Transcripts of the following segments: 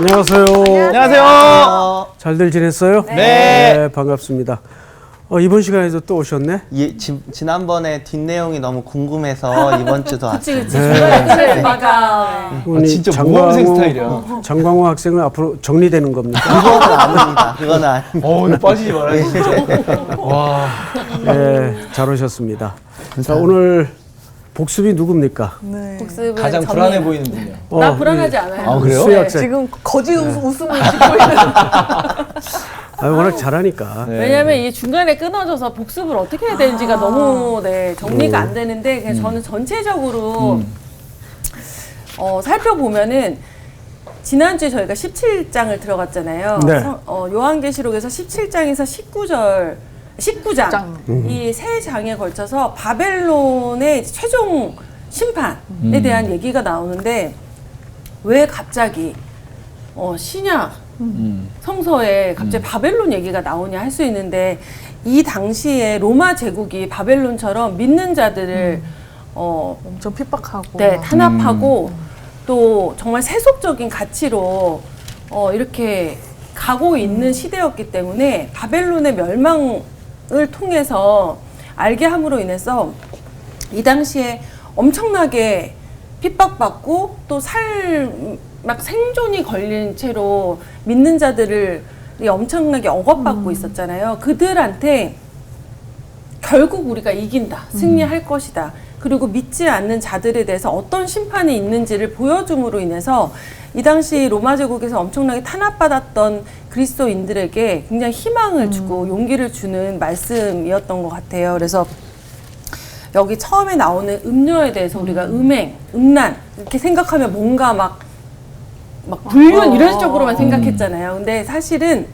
안녕하세요. 안녕하세요. 잘들 지냈어요? 네. 반갑습니다. 이번 시간에도 또 오셨네? 예, 지난번에 뒷내용이 너무 궁금해서 이번 주도 왔어요. 그치. 맞아. 우리 진짜 모범생 스타일이야. 장광호 학생은 앞으로 정리되는 겁니까? 그거는 아닙니다. 그거는 아닙니다. 빠지지 말아요. 와. 네, 잘 오셨습니다. 자, 오늘 복습이 누굽니까? 네. 가장 전이에요. 불안해 보이는 분이요. 나 불안하지 않아요. 아, 그래요? 수희 학생. 지금 거짓 웃음을 짓고 있는. 워낙 잘하니까. 네. 왜냐면 이게 중간에 끊어져서 복습을 어떻게 해야 되는지가 너무 정리가 안 되는데 그냥 저는 전체적으로 살펴보면은 지난주에 저희가 17장을 들어갔잖아요. 네. 요한계시록에서 17장에서 19장 이 세 장에 걸쳐서 바벨론의 최종 심판에 대한 얘기가 나오는데 왜 갑자기 신약 성서에 갑자기 바벨론 얘기가 나오냐 할 수 있는데 이 당시에 로마 제국이 바벨론처럼 믿는 자들을 엄청 핍박하고 네, 탄압하고 또 정말 세속적인 가치로 이렇게 가고 있는 시대였기 때문에 바벨론의 멸망을 통해서 알게 함으로 인해서 이 당시에 엄청나게 핍박받고 또 막 생존이 걸린 채로 믿는 자들을 엄청나게 억압받고 있었잖아요. 그들한테 결국 우리가 이긴다, 승리할 것이다. 그리고 믿지 않는 자들에 대해서 어떤 심판이 있는지를 보여줌으로 인해서 이 당시 로마 제국에서 엄청나게 탄압받았던 그리스도인들에게 굉장히 희망을 주고 용기를 주는 말씀이었던 것 같아요. 그래서 여기 처음에 나오는 음료에 대해서 우리가 음행, 음란 이렇게 생각하면 뭔가 막 불륜 이런 쪽으로만 생각했잖아요. 근데 사실은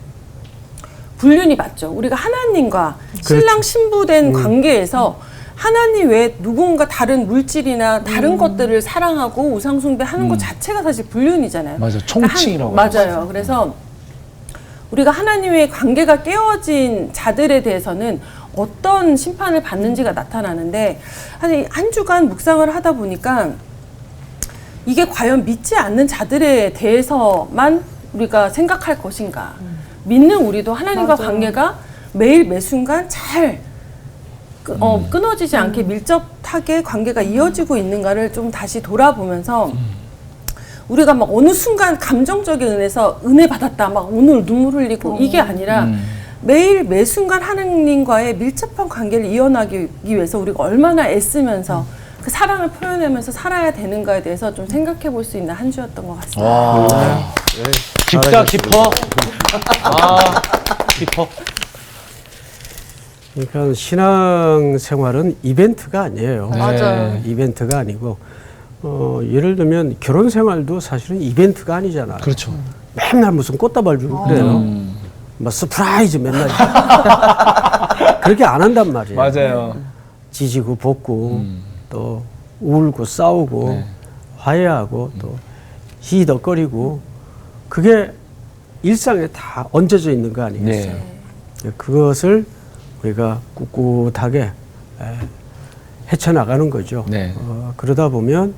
불륜이 맞죠. 우리가 하나님과 신랑 신부된 관계에서 하나님 외에 누군가 다른 물질이나 다른 것들을 사랑하고 우상숭배하는 것 자체가 사실 불륜이잖아요. 맞아, 총칭이라고. 맞아요. 그래서 우리가 하나님의 관계가 깨어진 자들에 대해서는 어떤 심판을 받는지가 나타나는데 한 주간 묵상을 하다 보니까 이게 과연 믿지 않는 자들에 대해서만 우리가 생각할 것인가. 믿는 우리도 하나님과 맞아요. 관계가 매일 매순간 잘 끊어지지 않게 밀접하게 관계가 이어지고 있는가를 좀 다시 돌아보면서 우리가 막 어느 순간 감정적인 은혜 받았다, 막 오늘 눈물 흘리고 이게 아니라 매일 매순간 하나님과의 밀접한 관계를 이어나가기 위해서 우리가 얼마나 애쓰면서 그 사랑을 표현하면서 살아야 되는가에 대해서 좀 생각해 볼 수 있는 한 주였던 것 같습니다. 와. 깊다, 깊어. 아, 깊어. 그러니까 신앙생활은 이벤트가 아니에요. 맞아요. 이벤트가 아니고 예를 들면 결혼 생활도 사실은 이벤트가 아니잖아요. 그렇죠. 맨날 무슨 꽃다발 주고 그래요. 뭐 서프라이즈 맨날 그렇게 안 한단 말이에요. 맞아요. 지지고 볶고 또 울고 싸우고 네. 화해하고 또 히덕거리고 그게 일상에 다 얹어져 있는 거 아니겠어요? 네. 그것을 우리가 꿋꿋하게 헤쳐나가는 거죠. 네. 그러다 보면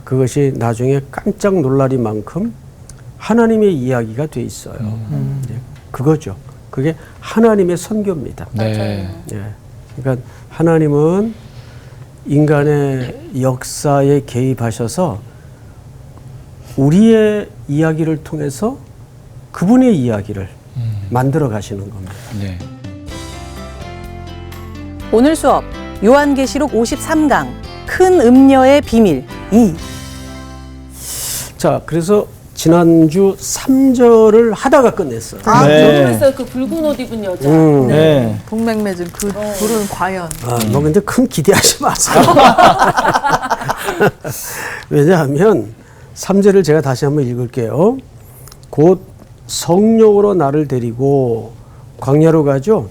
그것이 나중에 깜짝 놀랄 만큼 하나님의 이야기가 돼 있어요. 네, 그거죠. 그게 하나님의 선교입니다. 네. 예. 그러니까 하나님은 인간의 역사에 개입하셔서 우리의 이야기를 통해서 그분의 이야기를 만들어 가시는 겁니다. 네. 오늘 수업 요한계시록 53강 큰 음녀의 비밀 2. 자, 그래서 지난주 3절을 하다가 끝냈어요. 아, 네. 저도 했어요. 그 붉은 옷 입은 여자. 네. 동맥 맺은 그 둘은 과연 뭐 근데 큰 기대하지 마세요. 왜냐하면 3절을 제가 다시 한번 읽을게요. 곧 성령으로 나를 데리고 광야로 가죠.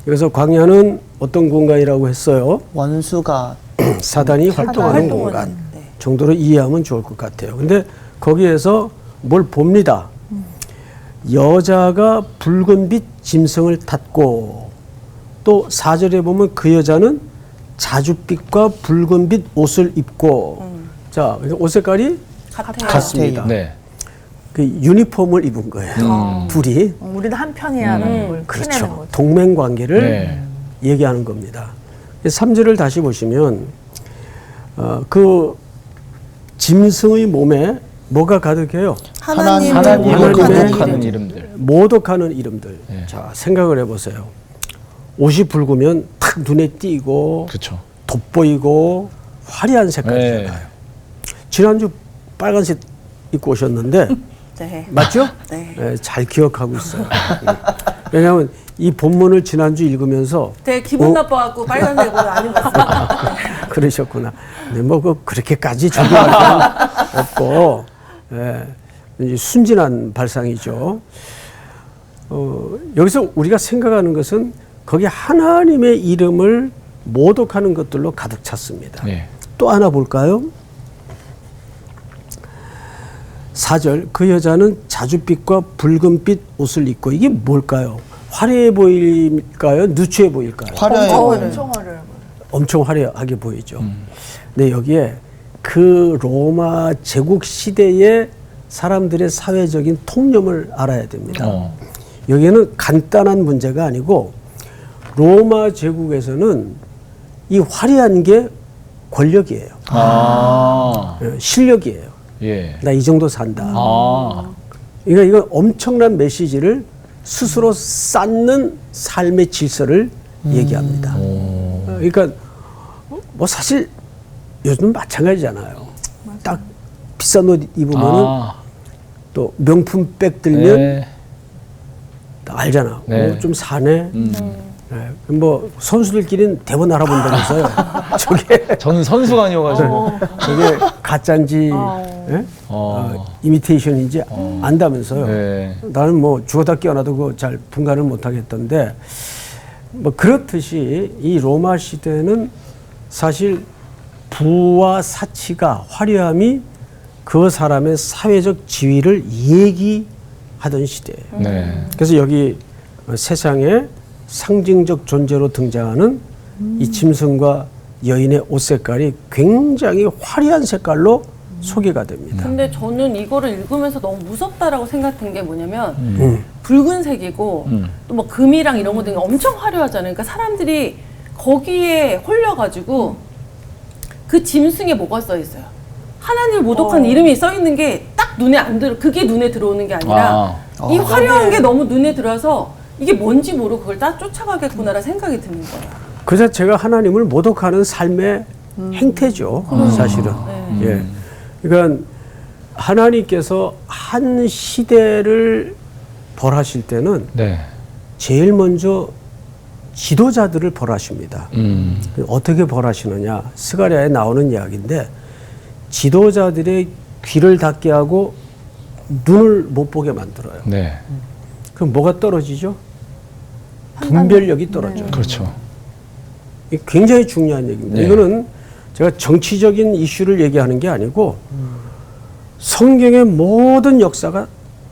그래서 광야는 어떤 공간이라고 했어요? 원수가 사단이 활동하는 공간 정도로 이해하면 좋을 것 같아요. 근데 거기에서 뭘 봅니다. 여자가 붉은빛 짐승을 탔고 또 4절에 보면 그 여자는 자줏빛과 붉은빛 옷을 입고 자, 옷 색깔이 같아요. 같습니다. 네. 그 유니폼을 입은 거예요. 둘이. 우리는 한 편이야라는 걸 그렇죠. 티내는 거죠. 동맹 관계를 네. 얘기하는 겁니다. 3절을 다시 보시면 그 짐승의 몸에 뭐가 가득해요? 하나님을 하나님을 하나님의 모독하는 이름들. 모독하는 이름들. 네. 자, 생각을 해보세요. 옷이 붉으면 탁 눈에 띄고 그렇죠. 돋보이고 화려한 색깔이잖아요. 네. 지난주 빨간색 입고 오셨는데 네. 맞죠? 네. 네, 잘 기억하고 있어요. 왜냐하면 이 본문을 지난주 읽으면서 되게 기분 나빠갖고 빨간색으로 안 입었어요. 그러셨구나. 근데 뭐 그렇게까지 준비할 건 없고 예, 이제 순진한 발상이죠. 여기서 우리가 생각하는 것은 거기 하나님의 이름을 모독하는 것들로 가득 찼습니다. 네. 또 하나 볼까요? 4절 그 여자는 자줏빛과 붉은빛 옷을 입고 이게 뭘까요? 화려해 보일까요? 누추해 보일까요? 화려해요. 엄청 화려해. 엄청 화려하게 보이죠. 근데 여기에 그 로마 제국 시대의 사람들의 사회적인 통념을 알아야 됩니다. 여기에는 간단한 문제가 아니고 로마 제국에서는 이 화려한 게 권력이에요. 실력이에요. 예. 나 이 정도 산다. 그러니까 이건 엄청난 메시지를 스스로 쌓는 삶의 질서를 얘기합니다. 그러니까 뭐 사실 요즘 마찬가지잖아요. 딱 비싼 옷 입으면은 또 명품 백 들면 네. 알잖아. 네. 좀 사네. 네. 뭐 선수들끼리는 대본 알아본다면서요. 저게 저는 선수가 아니어가지고. 저게 가짜인지 예? 이미테이션인지 안다면서요. 네. 나는 뭐 죽어다 깨어나도 그거 잘 분간을 못 하겠던데 뭐 그렇듯이 이 로마 시대는 사실 부와 사치가 화려함이 그 사람의 사회적 지위를 얘기하던 시대예요. 네. 그래서 여기 세상에 상징적 존재로 등장하는 이 짐승과 여인의 옷 색깔이 굉장히 화려한 색깔로 소개가 됩니다. 근데 저는 이거를 읽으면서 너무 무섭다라고 생각한 게 뭐냐면 붉은색이고 또 뭐 금이랑 이런 것들이 엄청 화려하잖아요. 그러니까 사람들이 거기에 홀려가지고 그 짐승에 뭐가 써 있어요? 하나님을 모독하는 이름이 써 있는 게 딱 눈에 안 들어. 그게 눈에 들어오는 게 아니라 이 화려한 게 너무 눈에 들어와서 이게 뭔지 모르고 그걸 딱 쫓아가겠구나라는 생각이 드는 거예요. 그 자체가 하나님을 모독하는 삶의 행태죠. 사실은. 예. 그러니까 하나님께서 한 시대를 벌하실 때는 네. 제일 먼저 지도자들을 벌하십니다. 어떻게 벌하시느냐? 스가랴에 나오는 이야기인데 지도자들의 귀를 닫게 하고 눈을 못 보게 만들어요. 네. 그럼 뭐가 떨어지죠? 분별력이 떨어져요. 그렇죠. 이게 굉장히 중요한 얘기입니다. 네. 이거는 제가 정치적인 이슈를 얘기하는 게 아니고 성경의 모든 역사가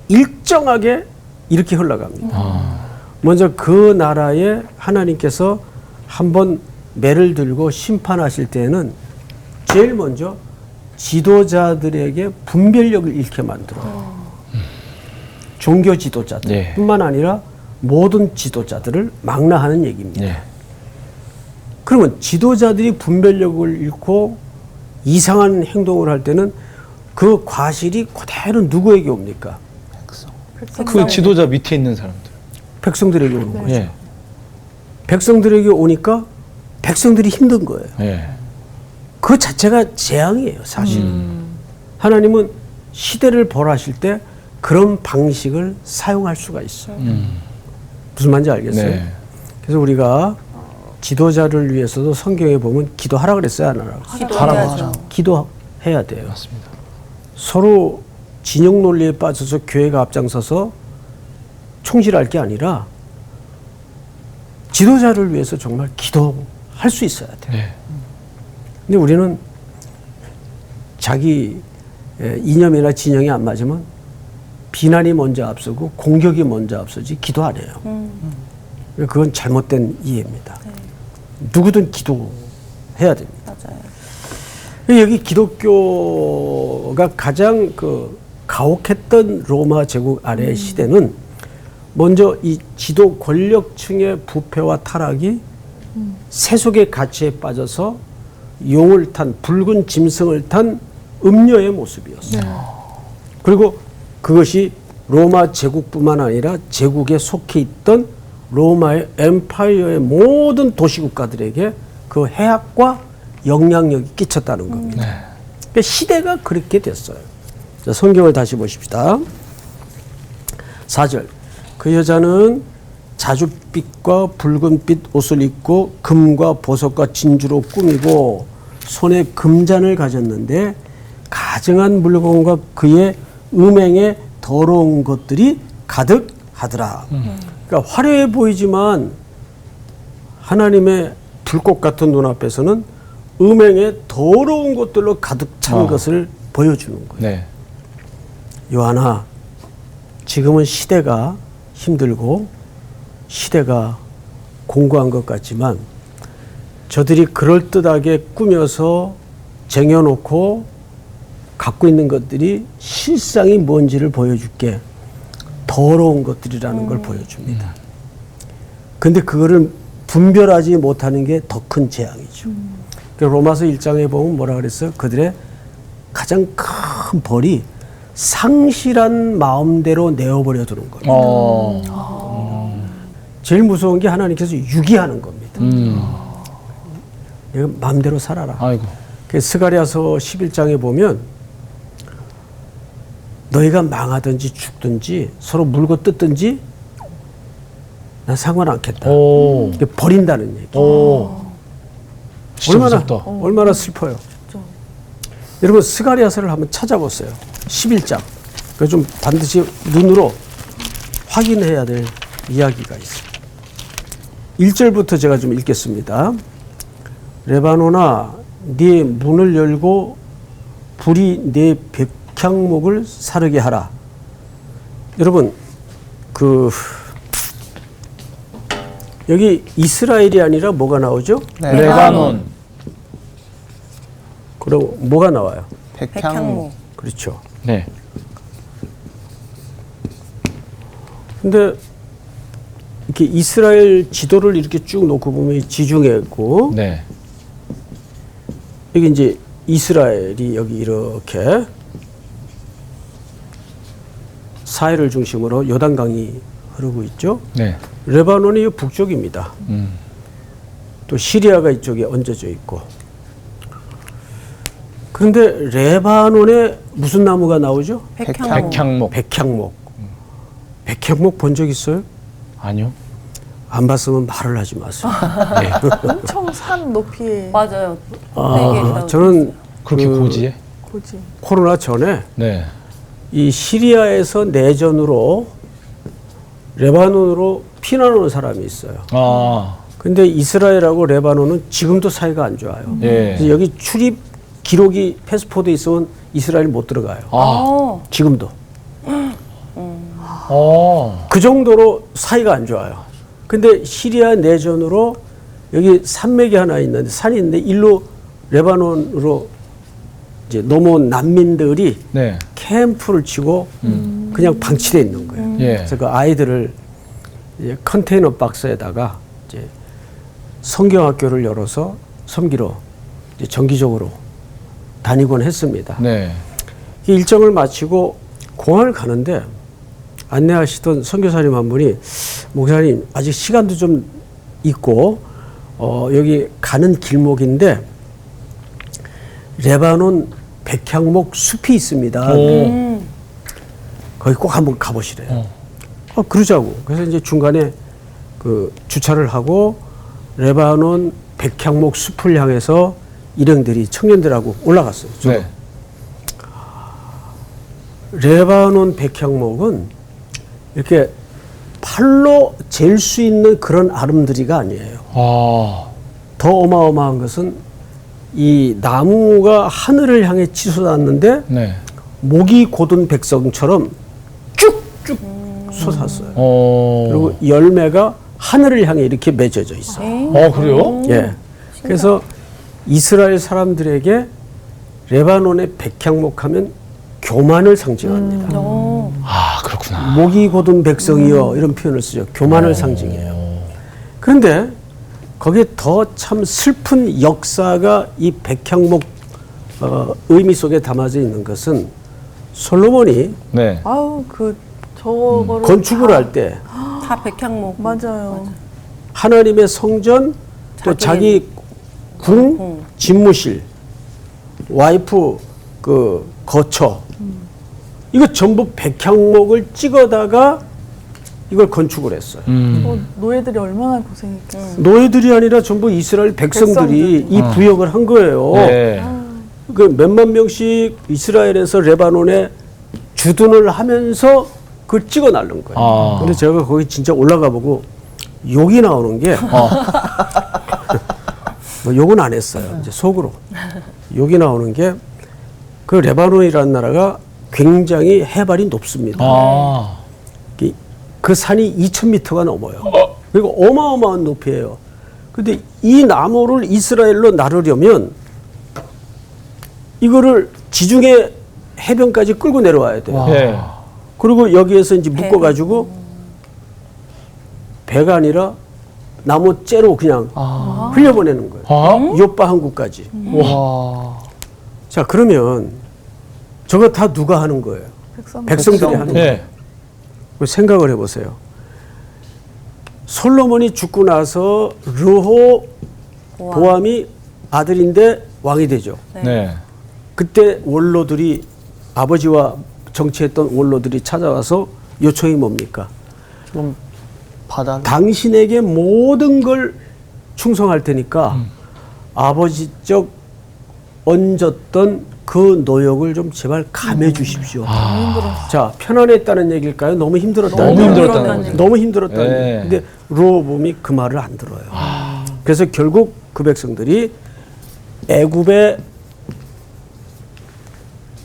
일정하게 이렇게 흘러갑니다. 먼저 그 나라에 하나님께서 한번 매를 들고 심판하실 때는 제일 먼저 지도자들에게 분별력을 잃게 만들어요. 종교 지도자들 네. 뿐만 아니라 모든 지도자들을 망라하는 얘기입니다. 네. 그러면 지도자들이 분별력을 잃고 이상한 행동을 할 때는 그 과실이 그대로 누구에게 옵니까? 그 지도자 밑에 있는 사람들. 백성들에게 오는 거죠. 예. 백성들에게 오니까 백성들이 힘든 거예요. 예. 그 자체가 재앙이에요, 사실. 하나님은 시대를 벌하실 때 그런 방식을 사용할 수가 있어요. 무슨 말인지 알겠어요? 네. 그래서 우리가 지도자를 위해서도 성경에 보면 기도하라 그랬어요, 안 하라고? 기도해야죠. 기도해야 돼요. 맞습니다. 서로 진영 논리에 빠져서 교회가 앞장서서 총질할 게 아니라 지도자를 위해서 정말 기도할 수 있어야 돼요. 네. 근데 우리는 자기 이념이나 진영이 안 맞으면 비난이 먼저 앞서고 공격이 먼저 앞서지 기도 안 해요. 그건 잘못된 이해입니다. 누구든 기도해야 됩니다. 맞아요. 여기 기독교가 가장 그 가혹했던 로마 제국 아래의 시대는 먼저 이 지도 권력층의 부패와 타락이 세속의 가치에 빠져서 용을 탄 붉은 짐승을 탄 음녀의 모습이었어요. 그리고 그것이 로마 제국뿐만 아니라 제국에 속해 있던 로마의 엠파이어의 모든 도시국가들에게 그 해악과 영향력이 끼쳤다는 겁니다. 그러니까 시대가 그렇게 됐어요. 자, 성경을 다시 보십시다. 4절. 그 여자는 자줏빛과 붉은빛 옷을 입고 금과 보석과 진주로 꾸미고 손에 금잔을 가졌는데 가증한 물건과 그의 음행에 더러운 것들이 가득하더라. 그러니까 화려해 보이지만 하나님의 불꽃 같은 눈앞에서는 음행에 더러운 것들로 가득 찬 것을 보여주는 거예요. 네. 요한아, 지금은 시대가 힘들고 시대가 공고한 것 같지만 저들이 그럴듯하게 꾸며서 쟁여놓고 갖고 있는 것들이 실상이 뭔지를 보여줄게. 더러운 것들이라는 걸 보여줍니다. 근데 그거를 분별하지 못하는 게 더 큰 재앙이죠. 로마서 1장에 보면 뭐라 그랬어요? 그들의 가장 큰 벌이 상실한 마음대로 내어버려 두는 거예요. 제일 무서운 게 하나님께서 유기하는 겁니다. 내가 마음대로 살아라. 아이고. 스가랴서 11장에 보면 너희가 망하든지 죽든지 서로 물고 뜯든지 난 상관 않겠다. 버린다는 얘기. 진짜 무섭다. 얼마나 슬퍼요. 여러분 스가랴서를 한번 찾아보세요. 11장. 그 좀 반드시 눈으로 확인해야 될 이야기가 있어요. 1절부터 제가 좀 읽겠습니다. 레바논아, 네 문을 열고 불이 네 백향목을 사르게 하라. 여러분, 여기 이스라엘이 아니라 뭐가 나오죠? 네. 레바논. 그럼 뭐가 나와요? 백향목. 그렇죠. 네. 근데 이렇게 이스라엘 지도를 이렇게 쭉 놓고 보면 지중해 있고 네. 여기 이제 이스라엘이 여기 이렇게 사해를 중심으로 요단강이 흐르고 있죠. 네. 레바논이 북쪽입니다. 또 시리아가 이쪽에 얹어져 있고. 그런데 레바논에 무슨 나무가 나오죠? 백향목. 백향목. 백향목 본 적 있어요? 아니요. 안 봤으면 말을 하지 마세요. 엄청 산 높이에 맞아요. 저는 그렇게 고지에? 고지. 코로나 전에 네. 이 시리아에서 내전으로 레바논으로 피난 온 사람이 있어요. 근데 이스라엘하고 레바논은 지금도 사이가 안 좋아요. 예. 그래서 여기 출입 기록이 패스포드 있으면 이스라엘 못 들어가요. 지금도. 그 정도로 사이가 안 좋아요. 근데 시리아 내전으로 여기 산맥이 하나 있는데 산이 있는데 일로 레바논으로 이제 넘어온 난민들이 네. 캠프를 치고 그냥 방치되어 있는 거예요. 예. 그래서 그 아이들을 이제 컨테이너 박스에다가 이제 성경학교를 열어서 섬기러 이제 정기적으로 다니곤 했습니다. 네. 이 일정을 마치고 공항을 가는데 안내하시던 선교사님 한 분이 목사님 아직 시간도 좀 있고 여기 가는 길목인데 레바논 백향목 숲이 있습니다. 거기 꼭 한번 가보시래요. 그러자고. 그래서 이제 중간에 그 주차를 하고 레바논 백향목 숲을 향해서 일행들이 청년들하고 올라갔어요. 네. 레바논 백향목은 이렇게 팔로 잴 수 있는 그런 아름드리가 아니에요. 더 어마어마한 것은 이 나무가 하늘을 향해 치솟았는데 네. 목이 곧은 백성처럼 쭉쭉 솟았어요. 그리고 열매가 하늘을 향해 이렇게 맺어져 있어요. 그래요? 예. 그래서 이스라엘 사람들에게 레바논의 백향목 하면 교만을 상징합니다. 아, 그렇구나. 목이 곧은 백성이여 이런 표현을 쓰죠. 교만을 상징해요. 그런데 거기에 더 참 슬픈 역사가 이 백향목 의미 속에 담아져 있는 것은 솔로몬이 네. 아우 저거를 건축을 할 때 다 백향목. 맞아요. 하나님의 성전 또 자기 궁 집무실 와이프 그 거처 이거 전부 백향목을 찍어다가 이걸 건축을 했어요. 노예들이 얼마나 고생했겠어요. 노예들이 아니라 전부 이스라엘 백성들이 이 부역을 한 거예요. 네. 그 몇만 명씩 이스라엘에서 레바논에 주둔을 하면서 그걸 찍어 날른 거예요. 아. 근데 제가 거기 진짜 올라가 보고 욕이 나오는 게 뭐 욕은 안 했어요. 이제 속으로 욕이 나오는 게 그 레바논이라는 나라가 굉장히 해발이 높습니다. 아. 그 산이 2,000m가 넘어요. 그리고 어마어마한 높이에요. 근데 이 나무를 이스라엘로 나르려면 이거를 지중해 해변까지 끌고 내려와야 돼요. 네. 그리고 여기에서 이제 묶어가지고 배가 아니라 나무 째로 그냥 흘려보내는 거예요. 아? 요빠 항구까지. 와. 자, 그러면 저거 다 누가 하는 거예요? 백성들이 하는 거예요. 네. 생각을 해보세요. 솔로몬이 죽고 나서 르호보암이 아들인데 왕이 되죠. 네. 그때 원로들이 아버지와 정치했던 원로들이 찾아와서 요청이 뭡니까? 좀 받아. 당신에게 모든 걸 충성할 테니까 아버지적 얹었던 그 노역을 좀 제발 감해 주십시오. 자, 편안했다는 얘기일까요? 너무 힘들었다는 너무 얘기일까요? 힘들었다는 얘기. 너무 힘들었다는 네. 얘기. 근데 르호보암이 그 말을 안 들어요. 그래서 결국 그 백성들이 애굽에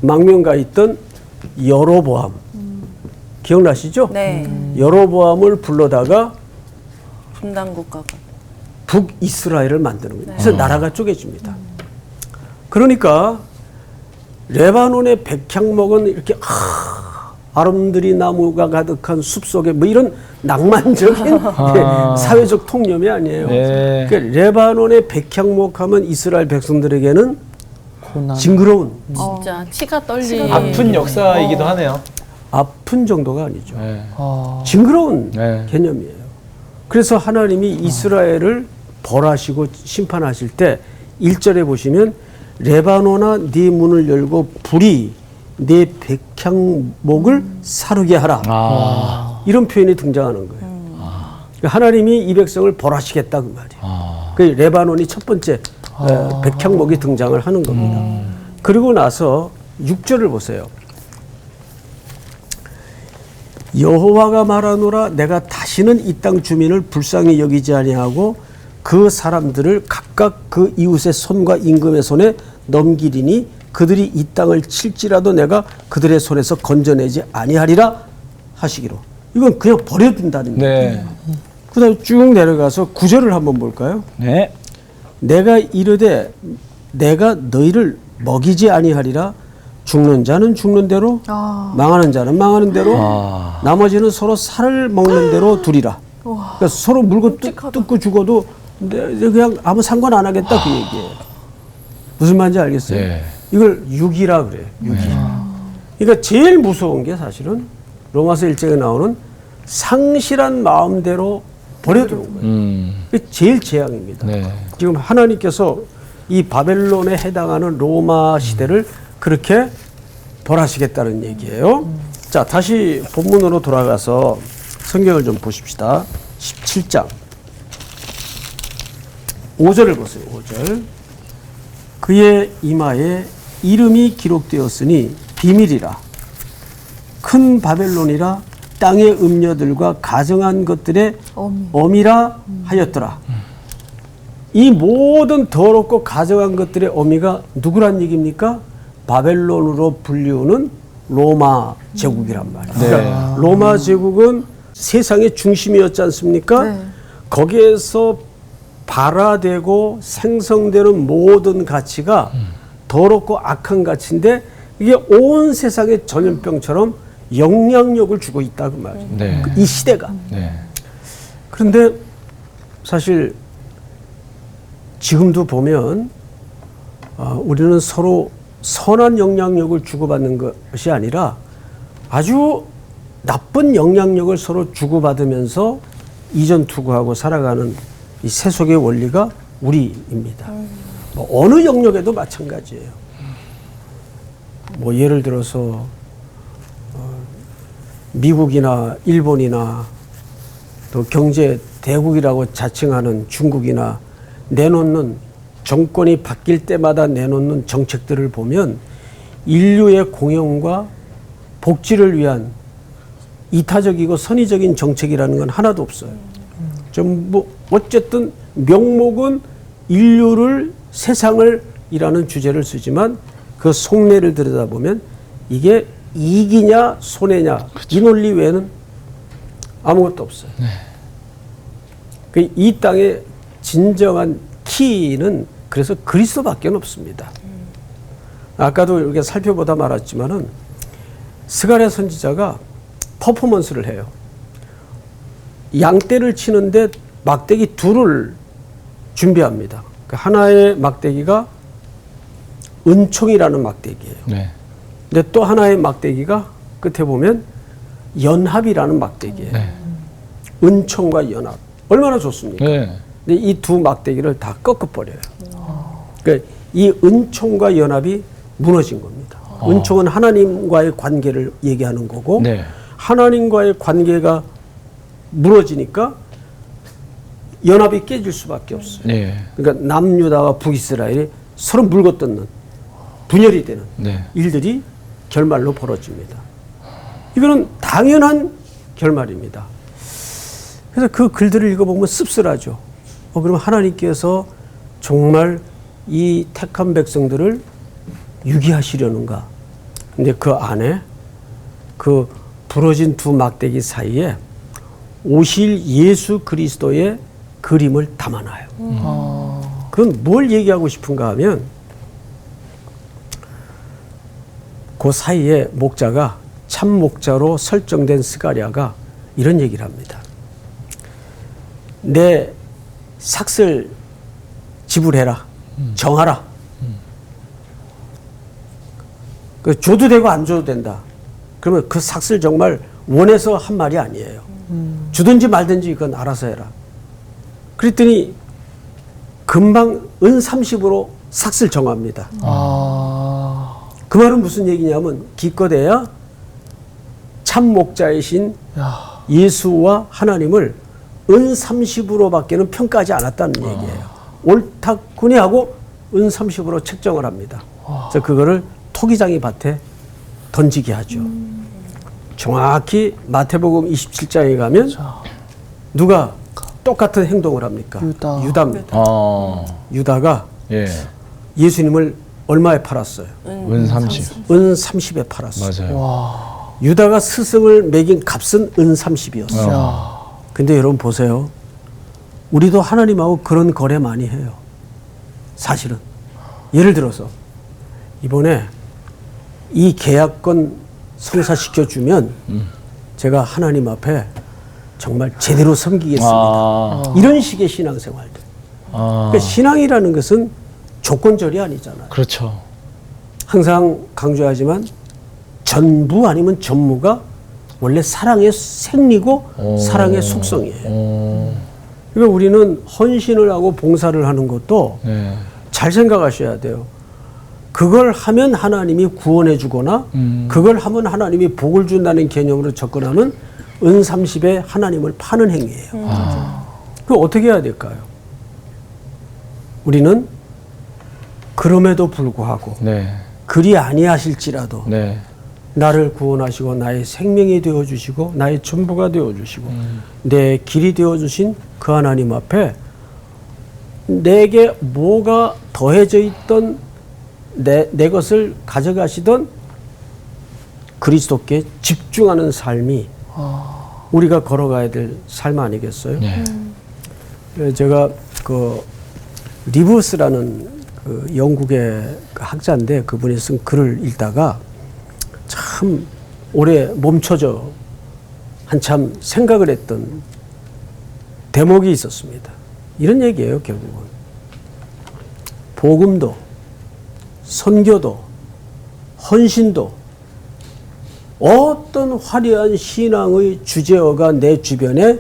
망명가 있던 여로보암 기억나시죠? 네. 여로보암을 불러다가 분단국가가. 북이스라엘을 만드는 거예요. 그래서 나라가 쪼개집니다. 그러니까 레바논의 백향목은 이렇게 아름드리 나무가 가득한 숲속에 뭐 이런 낭만적인 사회적 통념이 아니에요. 네. 그러니까 레바논의 백향목하면 이스라엘 백성들에게는 고난. 징그러운 진짜 치가 떨리는. 아픈 역사이기도 하네요. 아픈 정도가 아니죠. 네. 징그러운 네. 개념이에요. 그래서 하나님이 이스라엘을 벌하시고 심판하실 때 1절에 보시면 레바논아 네 문을 열고 불이 네 백향목을 사르게 하라. 이런 표현이 등장하는 거예요. 그러니까 하나님이 이 백성을 벌하시겠다 그 말이에요. 그 레바논이 첫 번째 백향목이 등장을 하는 겁니다. 그리고 나서 6절을 보세요. 여호와가 말하노라 내가 다시는 이 땅 주민을 불쌍히 여기지 아니하고 그 사람들을 각각 그 이웃의 손과 임금의 손에 넘기리니 그들이 이 땅을 칠지라도 내가 그들의 손에서 건져내지 아니하리라 하시기로. 이건 그냥 버려둔다는 거예요. 네. 그 다음에 쭉 내려가서 9절을 한번 볼까요? 네. 내가 이르되 내가 너희를 먹이지 아니하리라. 죽는 자는 죽는 대로 망하는 자는 망하는 대로 나머지는 서로 살을 먹는 대로 두리라. 그러니까 서로 물고 뜯고 죽어도 그냥 아무 상관 안 하겠다 그 얘기예요. 무슨 말인지 알겠어요? 네. 이걸 육이라 그래요. 육이. 그러니까 제일 무서운 게 사실은 로마서 1장에 나오는 상실한 마음대로 버려두는 거예요. 그게 제일 재앙입니다. 네. 지금 하나님께서 이 바벨론에 해당하는 로마 시대를 그렇게 벌하시겠다는 얘기예요. 자, 다시 본문으로 돌아가서 성경을 좀 보십시다. 17장 5절을 보세요. 5절. 그의 이마에 이름이 기록되었으니 비밀이라 큰 바벨론이라 땅의 음녀들과 가정한 것들의 어미라 하였더라. 이 모든 더럽고 가정한 것들의 어미가 누구란 얘기입니까? 바벨론으로 불리우는 로마 제국이란 말이에요. 네. 그러니까 로마 제국은 세상의 중심이었지 않습니까? 네. 거기에서 발화되고 생성되는 모든 가치가 더럽고 악한 가치인데 이게 온 세상의 전염병처럼 영향력을 주고 있다 그 말이에요. 네. 이 시대가. 네. 그런데 사실 지금도 보면 우리는 서로 선한 영향력을 주고받는 것이 아니라 아주 나쁜 영향력을 서로 주고받으면서 이전투구하고 살아가는 이 세속의 원리가 우리입니다. 뭐 어느 영역에도 마찬가지예요. 뭐 예를 들어서 미국이나 일본이나 또 경제 대국이라고 자칭하는 중국이나 내놓는 정권이 바뀔 때마다 내놓는 정책들을 보면 인류의 공영과 복지를 위한 이타적이고 선의적인 정책이라는 건 하나도 없어요. 전부 어쨌든 명목은 인류를 세상을 이라는 주제를 쓰지만 그 속내를 들여다보면 이게 이익이냐 손해냐 이 논리 외에는 아무것도 없어요. 이 땅의 진정한 키는 그래서 그리스도밖에 없습니다. 아까도 이렇게 살펴보다 말았지만은 스가랴 선지자가 퍼포먼스를 해요. 양떼를 치는데 막대기 둘을 준비합니다. 하나의 막대기가 은총이라는 막대기예요. 네. 근데 또 하나의 막대기가 끝에 보면 연합이라는 막대기예요. 네. 은총과 연합. 얼마나 좋습니까? 네. 근데 이 두 막대기를 다 꺾어버려요. 그러니까 이 은총과 연합이 무너진 겁니다. 은총은 하나님과의 관계를 얘기하는 거고 네. 하나님과의 관계가 무너지니까 연합이 깨질 수밖에 없어요. 네. 그러니까 남유다와 북이스라엘이 서로 물거뜯는 분열이 되는 네. 일들이 결말로 벌어집니다. 이거는 당연한 결말입니다. 그래서 그 글들을 읽어보면 씁쓸하죠. 그러면 하나님께서 정말 이 택한 백성들을 유기하시려는가? 근데 그 안에 그 부러진 두 막대기 사이에 오실 예수 그리스도의 그림을 담아놔요. 그건 뭘 얘기하고 싶은가 하면 그 사이에 목자가 참 목자로 설정된 스가랴가 이런 얘기를 합니다. 내 삭슬 지불해라. 정하라. 그 줘도 되고 안 줘도 된다. 그러면 그 삭슬 정말 원해서 한 말이 아니에요. 주든지 말든지 그건 알아서 해라. 그랬더니 금방 은 30으로 삭슬 정합니다. 그 말은 무슨 얘기냐면 기껏해야 참 목자이신 예수와 하나님을 은 30으로 밖에는 평가하지 않았다는 얘기예요. 옳다구니 하고 은 30으로 책정을 합니다. 그래서 그거를 토기장이 밭에 던지게 하죠. 정확히 마태복음 27장에 가면 누가 똑같은 행동을 합니까? 유다입니다. 유다가 예. 예수님을 얼마에 팔았어요? 은 30. 은 30에 팔았어요. 맞아요. 유다가 스승을 매긴 값은 은 30이었어요. 근데 여러분 보세요. 우리도 하나님하고 그런 거래 많이 해요. 사실은. 예를 들어서 이번에 이 계약권 성사시켜주면 제가 하나님 앞에 정말 제대로 섬기겠습니다. 이런 식의 신앙생활들. 그러니까 신앙이라는 것은 조건절이 아니잖아요. 그렇죠. 항상 강조하지만 전부 아니면 전무가 원래 사랑의 생리고 사랑의 속성이에요. 그러니까 우리는 헌신을 하고 봉사를 하는 것도 네. 잘 생각하셔야 돼요. 그걸 하면 하나님이 구원해 주거나 그걸 하면 하나님이 복을 준다는 개념으로 접근하면 은 30에 하나님을 파는 행위예요. 그럼 어떻게 해야 될까요? 우리는 그럼에도 불구하고 네. 그리 아니하실지라도 네. 나를 구원하시고 나의 생명이 되어주시고 나의 전부가 되어주시고 내 길이 되어주신 그 하나님 앞에 내게 뭐가 더해져 있던 내 것을 가져가시던 그리스도께 집중하는 삶이 우리가 걸어가야 될 삶 아니겠어요? 네. 제가 그 리브스라는 그 영국의 학자인데 그분이 쓴 글을 읽다가 참 오래 멈춰져 한참 생각을 했던 대목이 있었습니다. 이런 얘기예요, 결국은. 복음도, 선교도, 헌신도 어떤 화려한 신앙의 주제어가 내 주변에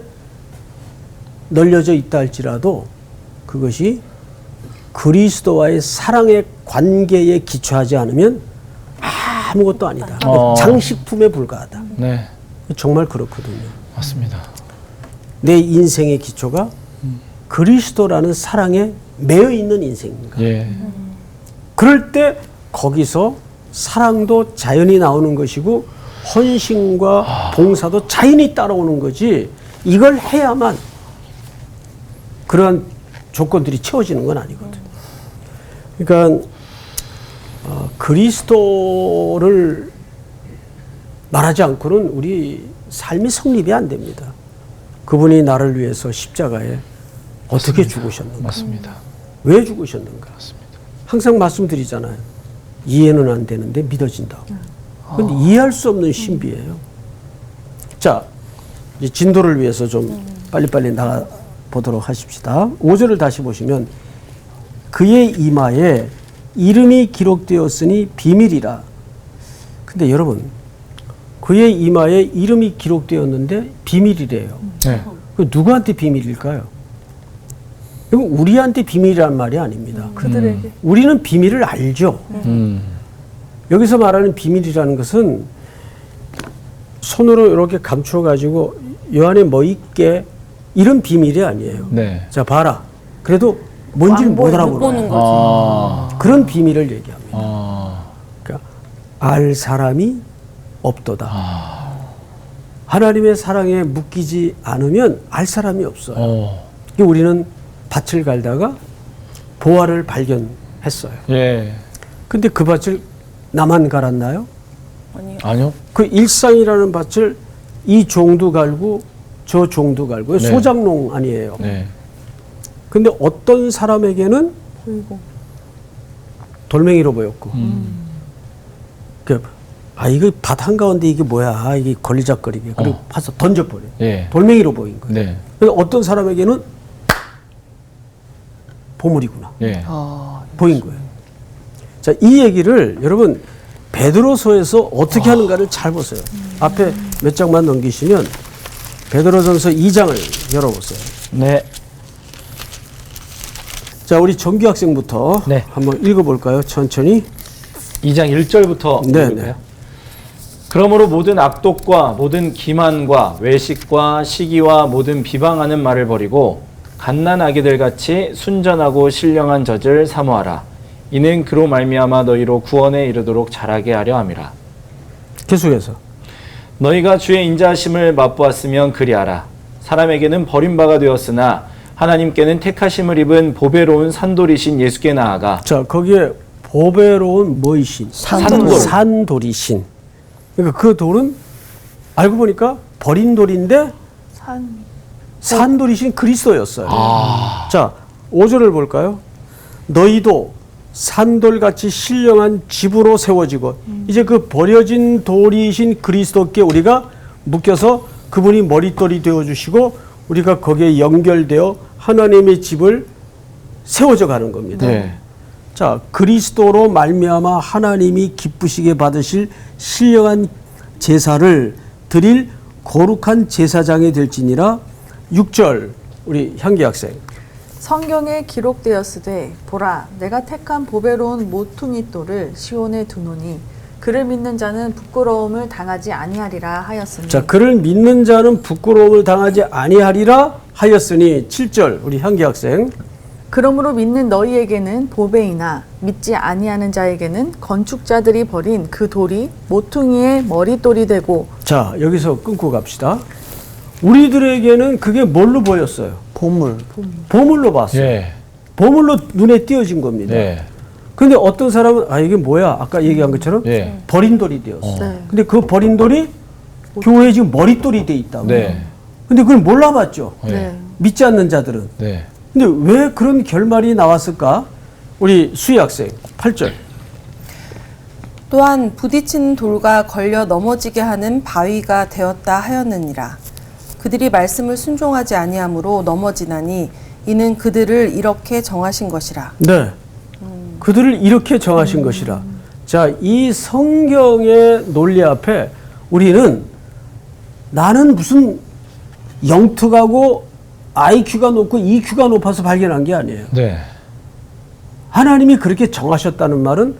널려져 있다 할지라도 그것이 그리스도와의 사랑의 관계에 기초하지 않으면 아무것도 아니다. 장식품에 불과하다. 네, 정말 그렇거든요. 맞습니다. 내 인생의 기초가 그리스도라는 사랑에 매여 있는 인생인가. 예, 그럴 때 거기서 사랑도 자연히 나오는 것이고 헌신과 봉사도 자연히 따라오는 거지, 이걸 해야만 그러한 조건들이 채워지는 건 아니거든. 그러니까 그리스도를 말하지 않고는 우리 삶이 성립이 안 됩니다. 그분이 나를 위해서 십자가에 어떻게 죽으셨는가? 맞습니다. 왜 죽으셨는가? 맞습니다. 항상 말씀드리잖아요. 이해는 안 되는데 믿어진다고. 근데 이해할 수 없는 신비예요. 자, 이제 진도를 위해서 좀 빨리빨리 나가 보도록 하십시다. 5절을 다시 보시면 그의 이마에 이름이 기록되었으니 비밀이라. 근데 여러분, 그의 이마에 이름이 기록되었는데 비밀이래요. 네, 그 누구한테 비밀일까요? 이거 우리한테 비밀이란 말이 아닙니다. 그들에게 우리는 비밀을 알죠. 여기서 말하는 비밀이라는 것은 손으로 이렇게 감춰 가지고 요 안에 뭐 있게 이런 비밀이 아니에요. 네. 자, 봐라. 그래도 뭔지를 못 못 보는 알아보는 거지. 그런 비밀을 얘기합니다. 아, 그러니까 알 사람이 없도다. 하나님의 사랑에 묶이지 않으면 알 사람이 없어요. 그러니까 우리는 밭을 갈다가 보화를 발견했어요. 예, 근데 그 밭을 나만 갈았나요? 아니요. 그 일상이라는 밭을 이 종도 갈고 저 종도 갈고 네. 소작농 아니에요. 네, 근데 어떤 사람에게는 보이고 돌멩이로 보였고, 이거 밭 한가운데 이게 뭐야? 이게 걸리적거리게. 그리고 파서 던져버려. 예, 돌멩이로 보인 거예요. 네, 근데 어떤 사람에게는 보물이구나. 예, 보인 거예요. 자, 이 얘기를 여러분 베드로서에서 어떻게 하는가를 잘 보세요. 앞에 몇 장만 넘기시면 베드로전서 2장을 열어보세요. 네. 자, 우리 정규 학생부터 네. 한번 읽어볼까요? 천천히. 2장 1절부터 네, 읽을까요? 네. 그러므로 모든 악독과 모든 기만과 외식과 시기와 모든 비방하는 말을 버리고 갓난아기들 같이 순전하고 신령한 젖을 사모하라. 이는 그로 말미암아 너희로 구원에 이르도록 자라게 하려 함이라. 계속해서. 너희가 주의 인자하심을 맛보았으면 그리하라. 사람에게는 버림바가 되었으나 하나님께는 택하심을 입은 보배로운 산돌이신 예수께 나아가. 자, 거기에 보배로운 뭐이신? 산돌. 산돌이신. 그러니까 그 돌은 알고 보니까 버린 돌인데 산돌이신 그리스도였어요. 자, 5절을 볼까요? 너희도 산돌같이 신령한 집으로 세워지고, 이제 그 버려진 돌이신 그리스도께 우리가 묶여서 그분이 머릿돌이 되어주시고 우리가 거기에 연결되어 하나님의 집을 세워져 가는 겁니다. 네. 자, 그리스도로 말미암아 하나님이 기쁘시게 받으실 신령한 제사를 드릴 거룩한 제사장이 될지니라. 6절 우리 향기 학생. 성경에 기록되었으되 보라 내가 택한 보배로운 모퉁이 돌을 시온에 두노니 그를 믿는 자는 부끄러움을 당하지 아니하리라 하였으니. 자, 그를 믿는 자는 부끄러움을 당하지 아니하리라 하였으니. 7절 우리 향기 학생. 그러므로 믿는 너희에게는 보배이나 믿지 아니하는 자에게는 건축자들이 버린 그 돌이 모퉁이의 머릿돌이 되고. 자, 여기서 끊고 갑시다. 우리들에게는 그게 뭘로 보였어요? 보물. 보물로 봤어요. 예. 보물로 눈에 띄어진 겁니다. 네. 근데 어떤 사람은 이게 뭐야? 아까 얘기한 것처럼 예. 버린 돌이 되었어. 네. 근데 그 버린 돌이 교회에 지금 머릿돌이 돼 있다고. 네. 근데 그걸 몰라봤죠. 네. 네. 믿지 않는 자들은. 네. 근데 왜 그런 결말이 나왔을까? 우리 수희 학생 8절. 또한 부딪히는 돌과 걸려 넘어지게 하는 바위가 되었다 하였느니라. 그들이 말씀을 순종하지 아니하므로 넘어지나니 이는 그들을 이렇게 정하신 것이라. 네. 그들을 이렇게 정하신 것이라. 자, 이 성경의 논리 앞에 우리는 나는 무슨 영특하고 IQ가 높고 EQ가 높아서 발견한 게 아니에요. 네. 하나님이 그렇게 정하셨다는 말은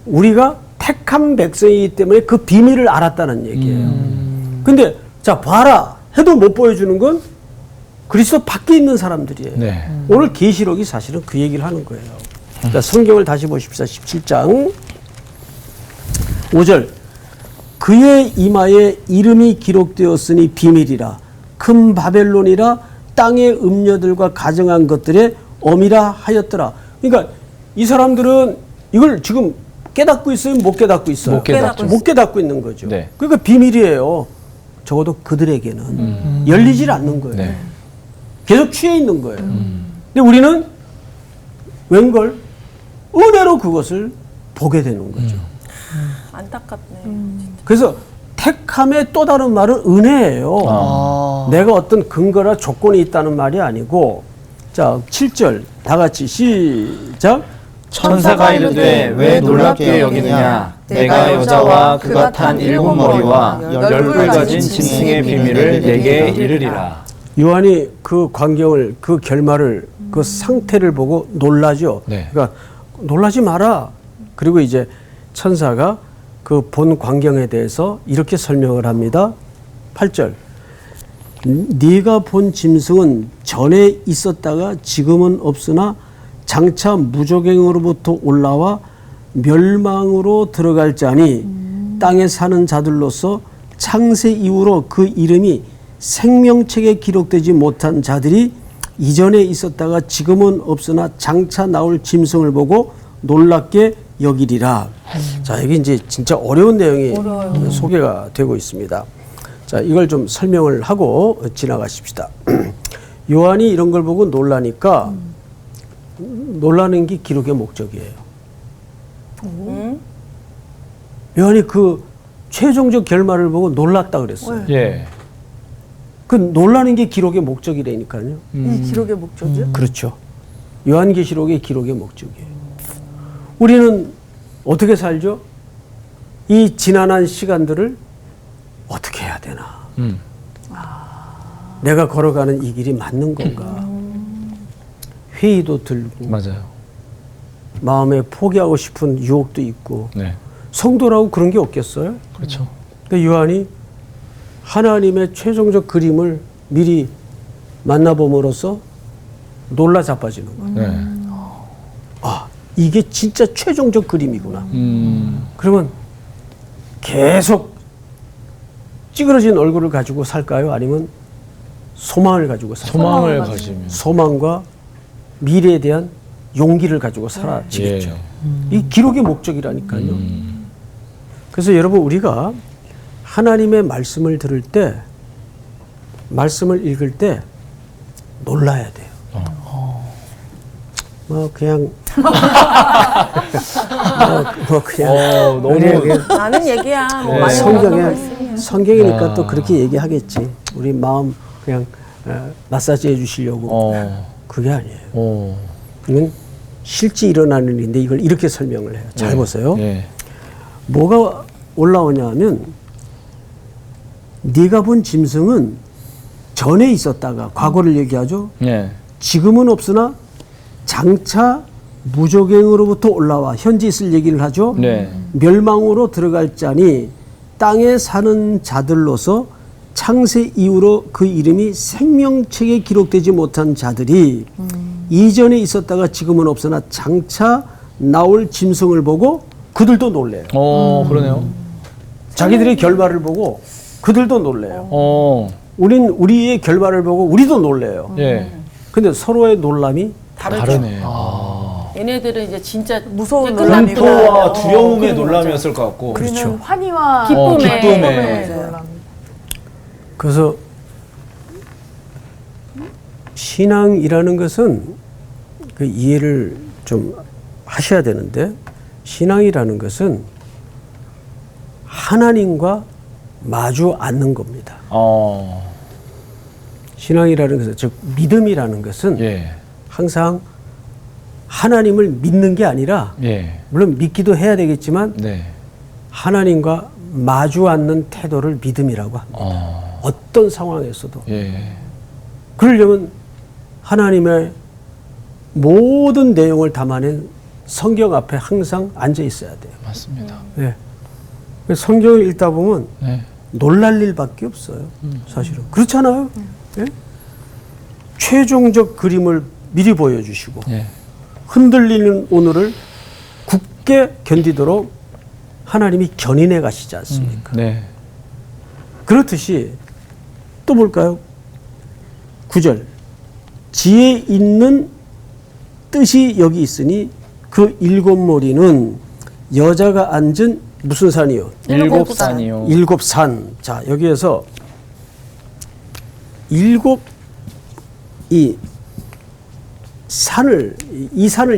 우리가 택한 백성이기 때문에 그 비밀을 알았다는 얘기예요. 근데 자 봐라 해도 못 보여주는 건 그리스도 밖에 있는 사람들이에요. 네. 오늘 계시록이 사실은 그 얘기를 하는 거예요. 자, 성경을 다시 보십시다. 17장 5절 그의 이마에 이름이 기록되었으니 비밀이라 큰 바벨론이라 땅의 음녀들과 가정한 것들의 엄이라 하였더라. 그러니까 이 사람들은 이걸 지금 깨닫고 있어요? 못 깨닫고 있어요? 못 깨닫죠. 못 깨닫고 있는 거죠. 네. 그러니까 비밀이에요. 적어도 그들에게는 열리질 않는 거예요. 네. 계속 취해 있는 거예요. 근데 우리는 웬걸 은혜로 그것을 보게 되는 거죠. 안타깝네. 그래서 택함의 또 다른 말은 은혜예요. 내가 어떤 근거나 조건이 있다는 말이 아니고 자 7절 다 같이 시작 천사가 이르되 왜 놀랍게 여기느냐 내가 여자와 그가 탄 7머리와 10뿔 가진 짐승의 비밀을 내게 이르리라. 요한이 그 광경을 그 결말을 그 상태를 보고 놀라죠. 네. 그러니까 놀라지 마라. 그리고 이제 천사가 그 본 광경에 대해서 이렇게 설명을 합니다. 8절 네가 본 짐승은 전에 있었다가 지금은 없으나 장차 무조갱으로부터 올라와 멸망으로 들어갈 자니 땅에 사는 자들로서 창세 이후로 그 이름이 생명책에 기록되지 못한 자들이 이전에 있었다가 지금은 없으나 장차 나올 짐승을 보고 놀랍게 여기리라. 자, 여기 이제 진짜 어려운 내용이 소개가 되고 있습니다. 자, 이걸 좀 설명을 하고 지나가십시다. 요한이 이런 걸 보고 놀라니까 놀라는 게 기록의 목적이에요. 요한이 그 최종적 결말을 보고 놀랐다 그랬어요. 예. 그 놀라는 게 기록의 목적이라니까요. 이 기록의 목적이요? 그렇죠. 요한계시록의 기록의 목적이에요. 우리는 어떻게 살죠? 이 지난한 시간들을 어떻게 해야 되나? 내가 걸어가는 이 길이 맞는 건가? 회의도 들고 맞아요. 마음에 포기하고 싶은 유혹도 있고 네. 성도라고 그런 게 없겠어요? 그렇죠. 근데 요한이 하나님의 최종적 그림을 미리 만나봄으로써 놀라 자빠지는 거예요. 네. 아, 이게 진짜 최종적 그림이구나. 그러면 계속 찌그러진 얼굴을 가지고 살까요? 아니면 소망을 가지고 살까요? 소망을 가지면. 소망과 미래에 대한 용기를 가지고 살아지겠죠. 예. 이 기록의 목적이라니까요. 그래서 여러분 우리가 하나님의 말씀을 들을 때, 말씀을 읽을 때 놀라야 돼요. 뭐 그냥 뭐 그냥 너무 나는 얘기야. 뭐 네. 많이 성경에 성경이니까 아. 또 그렇게 얘기하겠지. 우리 마음 그냥 마사지 해주시려고 그게 아니에요. 이건 실제 일어나는 일인데 이걸 이렇게 설명을 해요. 잘 보세요. 예. 뭐가 올라오냐면 네가 본 짐승은 전에 있었다가 과거를 얘기하죠. 예. 지금은 없으나 장차 무조갱으로부터 올라와 현재 있을 얘기를 하죠. 네. 멸망으로 들어갈 자니 땅에 사는 자들로서 창세 이후로 그 이름이 생명책에 기록되지 못한 자들이 이전에 있었다가 지금은 없으나 장차 나올 짐승을 보고 그들도 놀래요. 그러네요. 자기들의 결말을 보고 그들도 놀래요. 우린 우리의 결말을 보고 우리도 놀래요. 예. 근데 서로의 놀람이 다르네. 얘네들은 이제 진짜 무서운 이제 놀람이고. 끝났구나. 공포와 두려움의 놀람이었을 것 같고. 우리는 환희와 기쁨의 기쁨의 놀람. 그래서 신앙이라는 것은 그 이해를 좀 하셔야 되는데 신앙이라는 것은 하나님과 마주 앉는 겁니다. 신앙이라는 것은, 즉 믿음이라는 것은 예. 항상 하나님을 믿는 게 아니라 예. 물론 믿기도 해야 되겠지만 네. 하나님과 마주 앉는 태도를 믿음이라고 합니다. 어떤 상황에서도. 예. 그러려면 하나님의 모든 내용을 담아낸 성경 앞에 항상 앉아 있어야 돼요. 맞습니다. 네. 성경을 읽다 보면 네. 놀랄 일밖에 없어요. 사실은. 그렇잖아요. 예? 최종적 그림을 미리 보여주시고 예. 흔들리는 오늘을 굳게 견디도록 하나님이 견인해 가시지 않습니까? 네. 그렇듯이 또 볼까요? 9절. 지혜 있는 뜻이 여기 있으니 그 일곱 머리는 여자가 앉은 무슨 산이요? 일곱 산이요. 일곱 산. 자, 여기에서 일곱 이 산을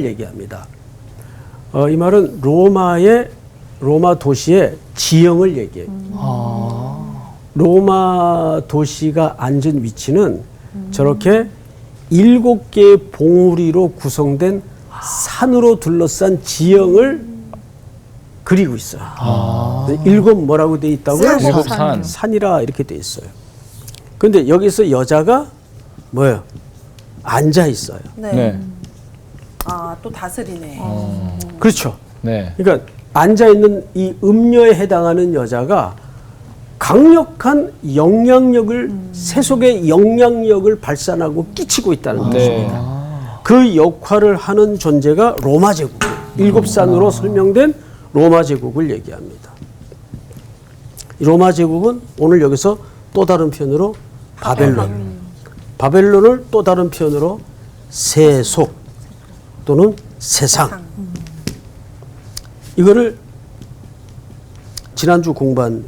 얘기합니다. 이 말은 로마 도시의 지형을 얘기해요. 로마 도시가 앉은 위치는 저렇게 7개의 봉우리로 구성된 산으로 둘러싼 지형을 그리고 있어요. 일곱 뭐라고 돼 있다고요? 일곱 산. 산이라 이렇게 돼 있어요. 근데 여기서 여자가 뭐예요? 앉아 있어요. 네. 네. 아, 또 다스리네. 그렇죠. 네. 그러니까 앉아 있는 이 음녀에 해당하는 여자가 강력한 영향력을 세속의 영향력을 발산하고 끼치고 있다는 네. 것입니다. 그 역할을 하는 존재가 로마 제국, 일곱 산으로 설명된 로마 제국을 얘기합니다. 이 로마 제국은 오늘 여기서 또 다른 표현으로 바벨론을 또 다른 표현으로 세속 또는 세상. 이거를 지난주 공부한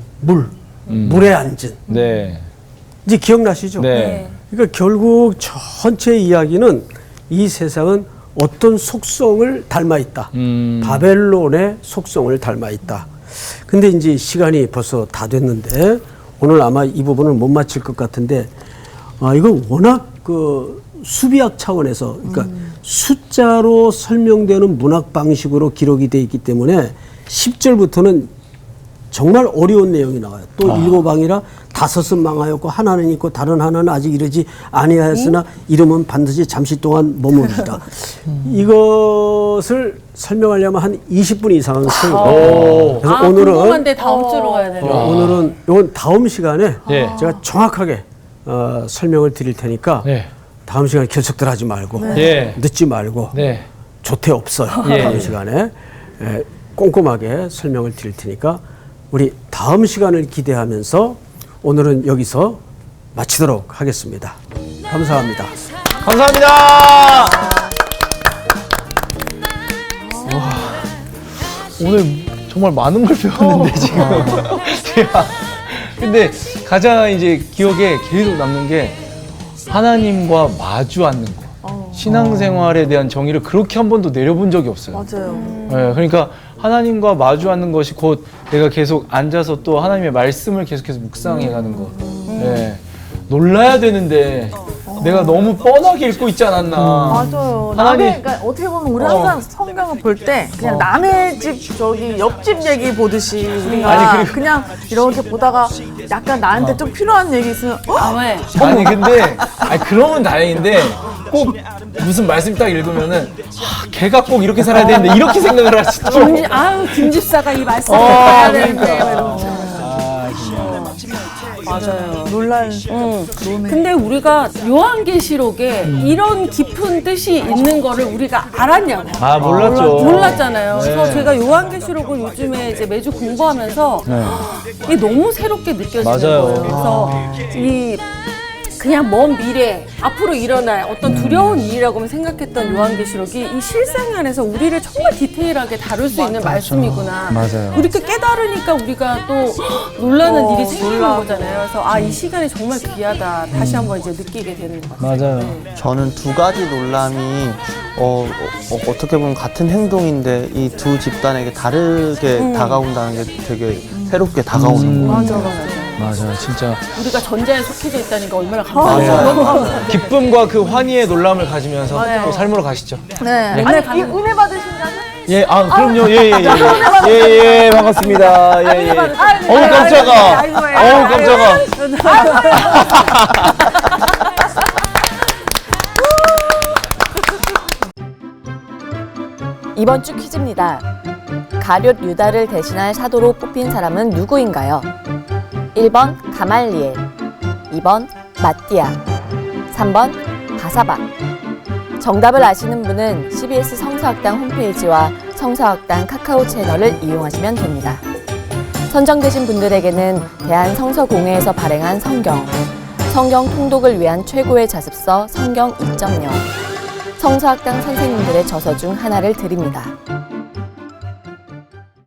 물에 앉은. 네. 이제 기억나시죠? 네. 그러니까 결국 전체 이야기는 이 세상은 어떤 속성을 닮아 있다. 바벨론의 속성을 닮아 있다. 근데 이제 시간이 벌써 다 됐는데 오늘 아마 이 부분을 못 마칠 것 같은데 이건 워낙 그 수비학 차원에서 그러니까 숫자로 설명되는 문학 방식으로 기록이 되어 있기 때문에 10절부터는 정말 어려운 내용이 나와요. 또 일곱 왕이라 다섯은 망하였고 하나는 있고 다른 하나는 아직 이르지 아니하였으나 이름은 반드시 잠시 동안 머무르리라. 이것을 설명하려면 한 20분 이상은 걸려요. 그래서 오늘은 궁금한데 다음 주로 가야 되네. 오늘은 이건 다음 시간에 네. 제가 정확하게 설명을 드릴 테니까 네. 다음 시간에 결석들 하지 말고 네. 늦지 말고 네. 조퇴 없어요. 예. 다음 시간에 꼼꼼하게 설명을 드릴 테니까 우리 다음 시간을 기대하면서 오늘은 여기서 마치도록 하겠습니다. 감사합니다. 감사합니다. 오늘 정말 많은 걸 배웠는데 지금. 제가 근데 가장 이제 기억에 계속 남는 게 하나님과 마주 앉는 거. 신앙생활에 대한 정의를 그렇게 한 번도 내려본 적이 없어요. 맞아요. 네, 그러니까 하나님과 마주 앉는 것이 곧 내가 계속 앉아서 또 하나님의 말씀을 계속해서 묵상해가는 거. 네, 놀라야 되는데 내가 너무 뻔하게 읽고 있지 않았나. 맞아요. 하나님. 그러니까 어떻게 보면 우리 항상 성경을 볼 때 그냥 남의 집 저기 옆집 얘기 보듯이 우리가 아니, 그냥 이렇게 보다가 약간 나한테 좀 필요한 얘기 있으면 왜? 아니 근데 그러면 다행인데 꼭 무슨 말씀 딱 읽으면은 걔가 꼭 이렇게 살아야 되는데 이렇게 생각을 하시더라고요. 김 집사가 이 말씀을 해야 되는데. 맞아요. 놀랄 근데 우리가 요한계시록에 이런 깊은 뜻이 있는 거를 우리가 알았냐고. 몰랐죠. 몰랐잖아요. 그래서 제가 요한계시록을 요즘에 이제 매주 공부하면서 이게 너무 새롭게 느껴지는 맞아요. 거예요. 그래서 이 그냥 먼 미래, 앞으로 일어날 어떤 두려운 일이라고만 생각했던 요한계시록이 이 실생 안에서 우리를 정말 디테일하게 다룰 수 있는 말씀이구나. 맞아요. 이렇게 깨달으니까 우리가 또 놀라는 일이 생기는 거잖아요. 그래서 이 시간이 정말 귀하다. 다시 한번 이제 느끼게 되는 것 같아요. 맞아요. 저는 두 가지 논란이 어떻게 보면 같은 행동인데 이 두 집단에게 다르게 다가온다는 게 되게 새롭게 다가오는 거 같아요. 맞아요. 진짜 우리가 전자에 속해져 있다는 게 얼마나 감사해요. 기쁨과 그 환희의 놀람을 가지면서 또 삶으로 가시죠. 네. 이 은혜 받으신 자는? 예, 그럼요. 예, 반갑습니다. 예. 어우, 깜짝아. 어우, 깜짝아. 이번 주 퀴즈입니다. 가룟 유다를 대신할 사도로 뽑힌 사람은 누구인가요? 1번 가말리엘, 2번 마띠아, 3번 바사바. 정답을 아시는 분은 CBS 성서학당 홈페이지와 성서학당 카카오 채널을 이용하시면 됩니다. 선정되신 분들에게는 대한성서공회에서 발행한 성경 통독을 위한 최고의 자습서 성경 2.0, 성서학당 선생님들의 저서 중 하나를 드립니다.